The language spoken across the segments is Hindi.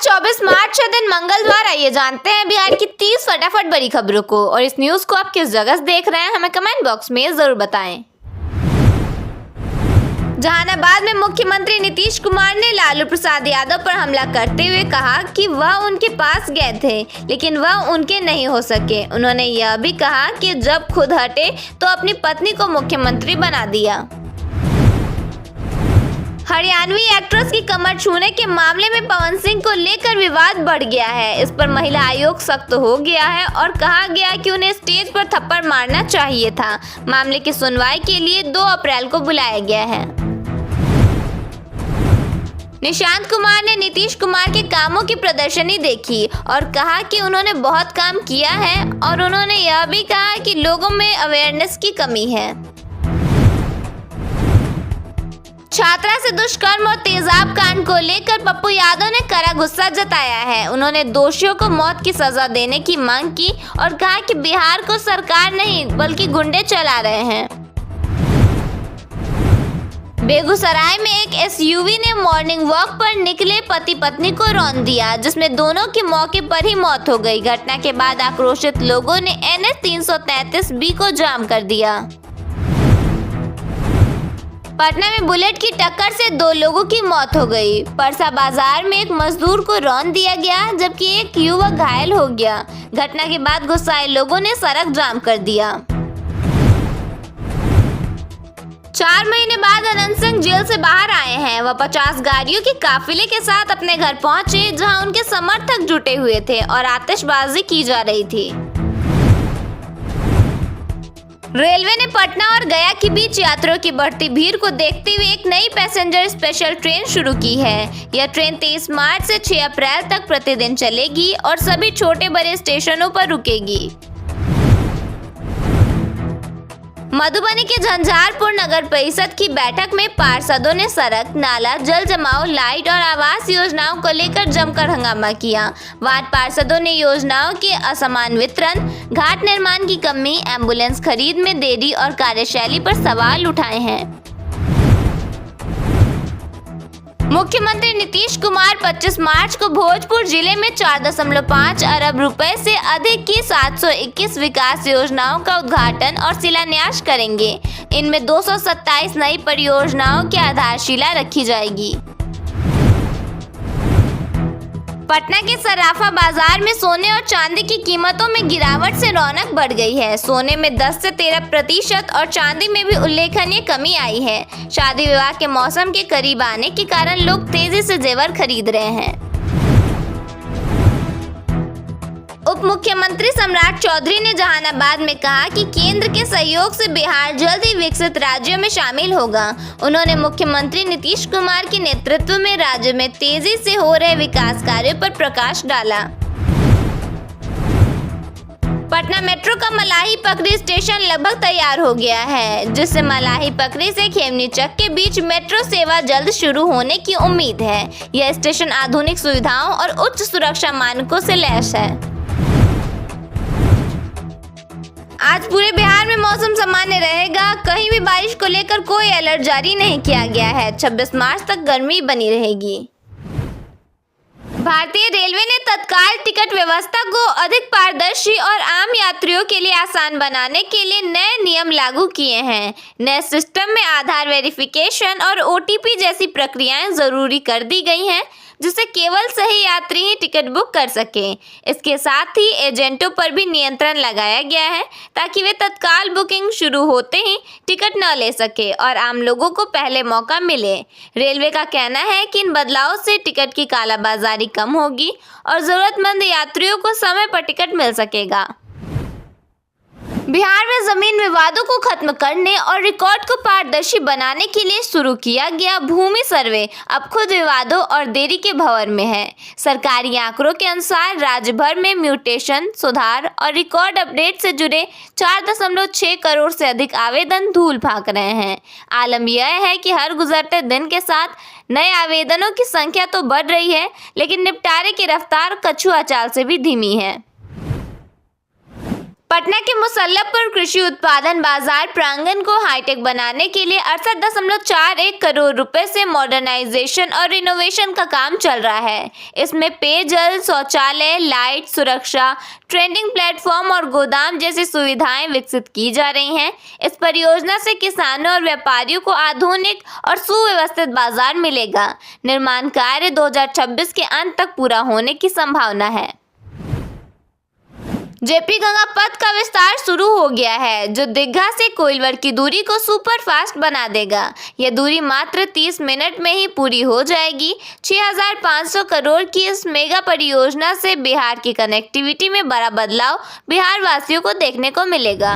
24 मार्च है दिन मंगलवार। आइए जानते हैं बिहार की 30 फटाफट बड़ी खबरों को। और इस न्यूज को आप किस जगह से देख रहे हैं हमें कमेंट बॉक्स में जरूर बताएं। जहानाबाद में मुख्यमंत्री नीतीश कुमार ने लालू प्रसाद यादव पर हमला करते हुए कहा कि वह उनके पास गए थे लेकिन वह उनके नहीं हो सके। उन्होंने यह भी कहा कि जब खुद हटे तो अपनी पत्नी को मुख्यमंत्री बना दिया। हरियाणवी एक्ट्रेस की कमर छूने के मामले में पवन सिंह को लेकर विवाद बढ़ गया है। इस पर महिला आयोग सख्त हो गया है और कहा गया कि उन्हें स्टेज पर थप्पड़ मारना चाहिए था। मामले की सुनवाई के लिए 2 अप्रैल को बुलाया गया है। निशांत कुमार ने नीतीश कुमार के कामों की प्रदर्शनी देखी और कहा कि उन्होंने बहुत काम किया है और उन्होंने यह भी कहा कि लोगों में अवेयरनेस की कमी है। छात्रा से दुष्कर्म और तेजाब कांड को लेकर पप्पू यादव ने कड़ा गुस्सा जताया है। उन्होंने दोषियों को मौत की सजा देने की मांग की और कहा कि बिहार को सरकार नहीं बल्कि गुंडे चला रहे हैं। बेगूसराय में एक एसयूवी ने मॉर्निंग वॉक पर निकले पति पत्नी को रौंद दिया जिसमें दोनों की मौके पर ही मौत हो गई। घटना के बाद आक्रोशित लोगों ने NH 333B को जाम कर दिया। पटना में बुलेट की टक्कर से 2 लोगों की मौत हो गई। परसा बाजार में एक मजदूर को रौंद दिया गया जबकि एक युवक घायल हो गया। घटना के बाद गुस्साए लोगों ने सड़क जाम कर दिया। 4 महीने बाद अनंत सिंह जेल से बाहर आए हैं। वह 50 गाड़ियों के काफिले के साथ अपने घर पहुंचे जहां उनके समर्थक जुटे हुए थे और आतिशबाजी की जा रही थी। रेलवे ने पटना और गया के बीच यात्रियों की बढ़ती भीड़ को देखते हुए एक नई पैसेंजर स्पेशल ट्रेन शुरू की है। यह ट्रेन 23 मार्च से 6 अप्रैल तक प्रतिदिन चलेगी और सभी छोटे बड़े स्टेशनों पर रुकेगी। मधुबनी के झंझारपुर नगर परिषद की बैठक में पार्षदों ने सड़क, नाला, जल जमाव, लाइट और आवास योजनाओं को लेकर जमकर हंगामा किया। वार्ड पार्षदों ने योजनाओं के असमान वितरण, घाट निर्माण की कमी, एम्बुलेंस खरीद में देरी और कार्यशैली पर सवाल उठाए हैं। मुख्यमंत्री नीतीश कुमार 25 मार्च को भोजपुर जिले में 4.5 अरब रुपए से अधिक की 721 विकास योजनाओं का उद्घाटन और शिलान्यास करेंगे। इनमें 227 नई परियोजनाओं की आधारशिला रखी जाएगी। पटना के सराफा बाजार में सोने और चांदी की कीमतों में गिरावट से रौनक बढ़ गई है। सोने में 10 से 13% और चांदी में भी उल्लेखनीय कमी आई है। शादी विवाह के मौसम के करीब आने के कारण लोग तेजी से जेवर खरीद रहे हैं। उप मुख्यमंत्री सम्राट चौधरी ने जहानाबाद में कहा कि केंद्र के सहयोग से बिहार जल्द ही विकसित राज्यों में शामिल होगा। उन्होंने मुख्यमंत्री नीतीश कुमार के नेतृत्व में राज्य में तेजी से हो रहे विकास कार्यों पर प्रकाश डाला। पटना मेट्रो का मलाही पकड़ी स्टेशन लगभग तैयार हो गया है जिससे मलाही पकड़ी से खेमनीचक के बीच मेट्रो सेवा जल्द शुरू होने की उम्मीद है। यह स्टेशन आधुनिक सुविधाओं और उच्च सुरक्षा मानकों से लैस है। आज पूरे बिहार में मौसम सामान्य रहेगा। कहीं भी बारिश को लेकर कोई अलर्ट जारी नहीं किया गया है। 26 मार्च तक गर्मी बनी रहेगी। भारतीय रेलवे ने तत्काल टिकट व्यवस्था को अधिक पारदर्शी और आम यात्रियों के लिए आसान बनाने के लिए नए नियम लागू किए हैं। नए सिस्टम में आधार वेरिफिकेशन और OTP जैसी प्रक्रियाएं जरूरी कर दी गई हैं जिससे केवल सही यात्री ही टिकट बुक कर सकें। इसके साथ ही एजेंटों पर भी नियंत्रण लगाया गया है ताकि वे तत्काल बुकिंग शुरू होते ही टिकट न ले सके और आम लोगों को पहले मौका मिले। रेलवे का कहना है कि इन बदलावों से टिकट की कालाबाजारी कम होगी और जरूरतमंद यात्रियों को समय पर टिकट मिल सकेगा। बिहार में जमीन विवादों को खत्म करने और रिकॉर्ड को पारदर्शी बनाने के लिए शुरू किया गया भूमि सर्वे अब खुद विवादों और देरी के भंवर में है। सरकारी आंकड़ों के अनुसार राज्य भर में म्यूटेशन, सुधार और रिकॉर्ड अपडेट से जुड़े 4.6 करोड़ से अधिक आवेदन धूल भाग रहे हैं। आलम यह है कि हर गुजरते दिन के साथ नए आवेदनों की संख्या तो बढ़ रही है लेकिन निपटारे की रफ्तार कछुआ चाल से भी धीमी है। पटना के मुसल्लमपुर कृषि उत्पादन बाजार प्रांगण को हाईटेक बनाने के लिए 68.41 करोड़ रुपए से मॉडर्नाइजेशन और रिनोवेशन का काम चल रहा है। इसमें पेयजल, शौचालय, लाइट, सुरक्षा, ट्रेडिंग प्लेटफॉर्म और गोदाम जैसी सुविधाएं विकसित की जा रही हैं। इस परियोजना से किसानों और व्यापारियों को आधुनिक और सुव्यवस्थित बाजार मिलेगा। निर्माण कार्य 2026 के अंत तक पूरा होने की संभावना है। जेपी गंगा पथ का विस्तार शुरू हो गया है, जो दीघा से कोइलवर की दूरी को सुपर फास्ट बना देगा। यह दूरी मात्र 30 मिनट में ही पूरी हो जाएगी। 6,500 करोड़ की इस मेगा परियोजना से बिहार की कनेक्टिविटी में बड़ा बदलाव बिहार वासियों को देखने को मिलेगा।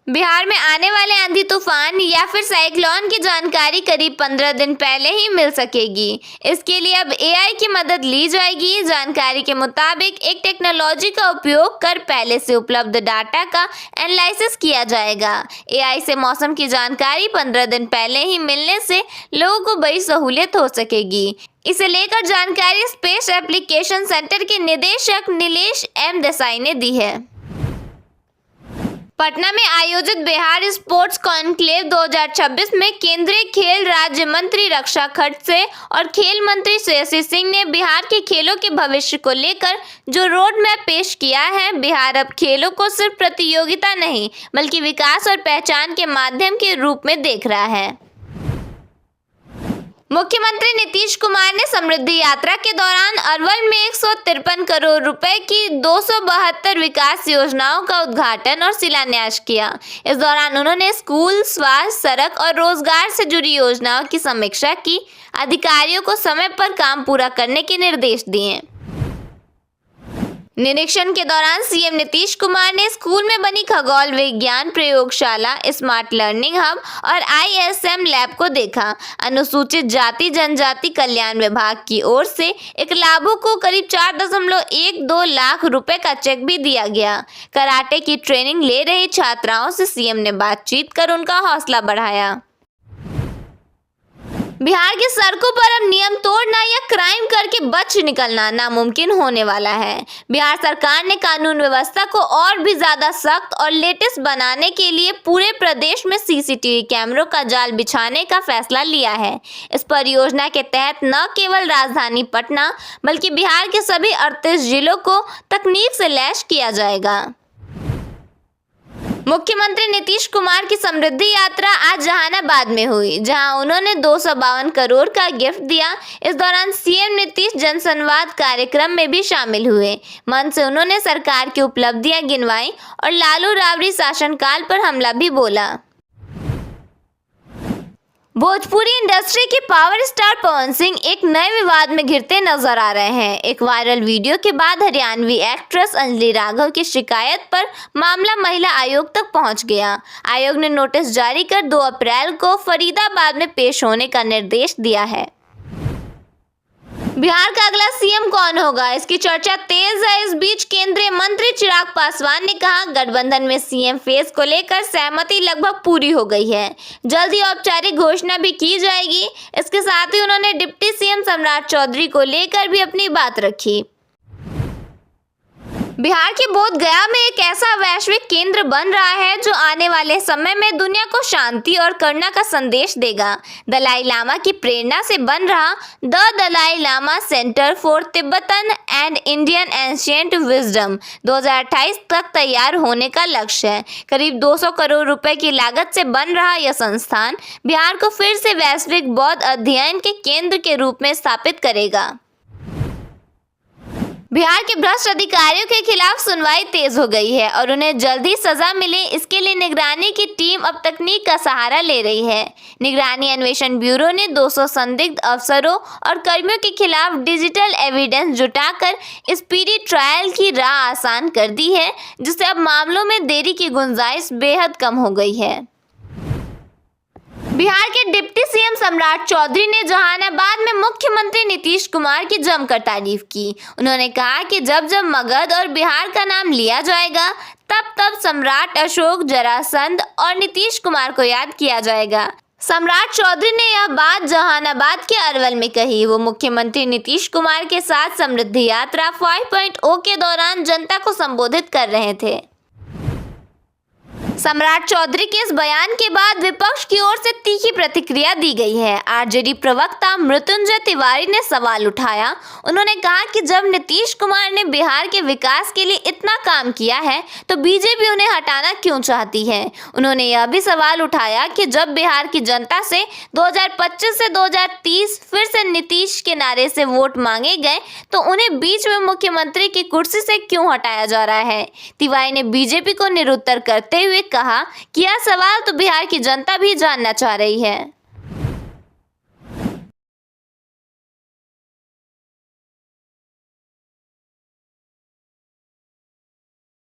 बिहार में आने वाले आंधी तूफान या फिर साइक्लोन की जानकारी करीब 15 दिन पहले ही मिल सकेगी। इसके लिए अब एआई की मदद ली जाएगी। जानकारी के मुताबिक एक टेक्नोलॉजी का उपयोग कर पहले से उपलब्ध डाटा का एनालिसिस किया जाएगा। एआई से मौसम की जानकारी 15 दिन पहले ही मिलने से लोगों को बड़ी सहूलियत हो सकेगी। इसे लेकर जानकारी स्पेस एप्लीकेशन सेंटर के निदेशक नीलेश एम देसाई ने दी है। पटना में आयोजित बिहार स्पोर्ट्स कॉन्क्लेव 2026 में केंद्रीय खेल राज्य मंत्री रक्षा खडसे और खेल मंत्री श्रेयसी सिंह ने बिहार के खेलों के भविष्य को लेकर जो रोड मैप पेश किया है। बिहार अब खेलों को सिर्फ प्रतियोगिता नहीं बल्कि विकास और पहचान के माध्यम के रूप में देख रहा है। मुख्यमंत्री नीतीश कुमार ने समृद्धि यात्रा के दौरान अरवल में 153 करोड़ रुपए की 272 विकास योजनाओं का उद्घाटन और शिलान्यास किया। इस दौरान उन्होंने स्कूल, स्वास्थ्य, सड़क और रोजगार से जुड़ी योजनाओं की समीक्षा की। अधिकारियों को समय पर काम पूरा करने के निर्देश दिए। निरीक्षण के दौरान सीएम नीतीश कुमार ने स्कूल में बनी खगोल विज्ञान प्रयोगशाला, स्मार्ट लर्निंग हब और आईएसएम लैब को देखा। अनुसूचित जाति जनजाति कल्याण विभाग की ओर से एक लाभुक को करीब 4.12 लाख रुपए का चेक भी दिया गया। कराटे की ट्रेनिंग ले रही छात्राओं से सीएम ने बातचीत कर उनका हौसला बढ़ाया। बिहार की सड़कों पर अब नियम तोड़ना या क्राइम करके बच निकलना नामुमकिन होने वाला है। बिहार सरकार ने कानून व्यवस्था को और भी ज्यादा सख्त और लेटेस्ट बनाने के लिए पूरे प्रदेश में सीसीटीवी कैमरों का जाल बिछाने का फैसला लिया है। इस परियोजना के तहत न केवल राजधानी पटना बल्कि बिहार के सभी 38 जिलों को तकनीक से लैस किया जाएगा। मुख्यमंत्री नीतीश कुमार की समृद्धि यात्रा आज जहानाबाद में हुई, जहां उन्होंने 252 करोड़ का गिफ्ट दिया। इस दौरान सीएम नीतीश जनसंवाद कार्यक्रम में भी शामिल हुए। मंच से उन्होंने सरकार की उपलब्धियां गिनवाई और लालू राबड़ी शासनकाल पर हमला भी बोला। भोजपुरी इंडस्ट्री के पावर स्टार पवन सिंह एक नए विवाद में घिरते नजर आ रहे हैं। एक वायरल वीडियो के बाद हरियाणवी एक्ट्रेस अंजलि राघव की शिकायत पर मामला महिला आयोग तक पहुंच गया। आयोग ने नोटिस जारी कर 2 अप्रैल को फरीदाबाद में पेश होने का निर्देश दिया है। बिहार का अगला सीएम कौन होगा, इसकी चर्चा तेज है। इस बीच केंद्रीय मंत्री चिराग पासवान ने कहा, गठबंधन में सीएम फेस को लेकर सहमति लगभग पूरी हो गई है। जल्द ही औपचारिक घोषणा भी की जाएगी। इसके साथ ही उन्होंने डिप्टी सीएम सम्राट चौधरी को लेकर भी अपनी बात रखी। बिहार के बोध गया में एक ऐसा वैश्विक केंद्र बन रहा है जो आने वाले समय में दुनिया को शांति और करुणा का संदेश देगा। दलाई लामा की प्रेरणा से बन रहा the Dalai Lama centre for Tibetan and Indian ancient wisdom 2028 तक तैयार होने का लक्ष्य है। करीब 200 करोड़ रुपए की लागत से बन रहा यह संस्थान बिहार को फिर से वैश्विक बौद्ध अध्ययन के केंद्र के रूप में स्थापित करेगा। बिहार के भ्रष्ट अधिकारियों के खिलाफ सुनवाई तेज हो गई है और उन्हें जल्द ही सजा मिले, इसके लिए निगरानी की टीम अब तकनीक का सहारा ले रही है। निगरानी अन्वेषण ब्यूरो ने 200 संदिग्ध अफसरों और कर्मियों के खिलाफ डिजिटल एविडेंस जुटाकर स्पीडी ट्रायल की राह आसान कर दी है, जिससे अब मामलों में देरी की गुंजाइश बेहद कम हो गई है। बिहार के डिप्टी सीएम सम्राट चौधरी ने जहानाबाद में मुख्यमंत्री नीतीश कुमार की जमकर तारीफ की। उन्होंने कहा कि जब जब मगध और बिहार का नाम लिया जाएगा तब तब सम्राट अशोक, जरासंध और नीतीश कुमार को याद किया जाएगा। सम्राट चौधरी ने यह बात जहानाबाद के अरवल में कही। वो मुख्यमंत्री नीतीश कुमार के साथ समृद्धि यात्रा 5.0 के दौरान जनता को संबोधित कर रहे थे। सम्राट चौधरी के इस बयान के बाद विपक्ष की ओर से तीखी प्रतिक्रिया दी गई है। आरजेडी प्रवक्ता मृत्युंजय तिवारी ने सवाल उठाया। उन्होंने कहा कि जब नीतीश कुमार ने बिहार के विकास के लिए इतना काम किया है तो बीजेपी उन्हें हटाना क्यों चाहती है। उन्होंने यह भी सवाल उठाया कि जब बिहार की जनता से 2025 से 2030 फिर से नीतीश के नारे से वोट मांगे गए तो उन्हें बीच में मुख्यमंत्री की कुर्सी से क्यों हटाया जा रहा है। तिवारी ने बीजेपी को निरुत्तर करते हुए कहा कि यह सवाल तो बिहार की जनता भी जानना चाह रही है।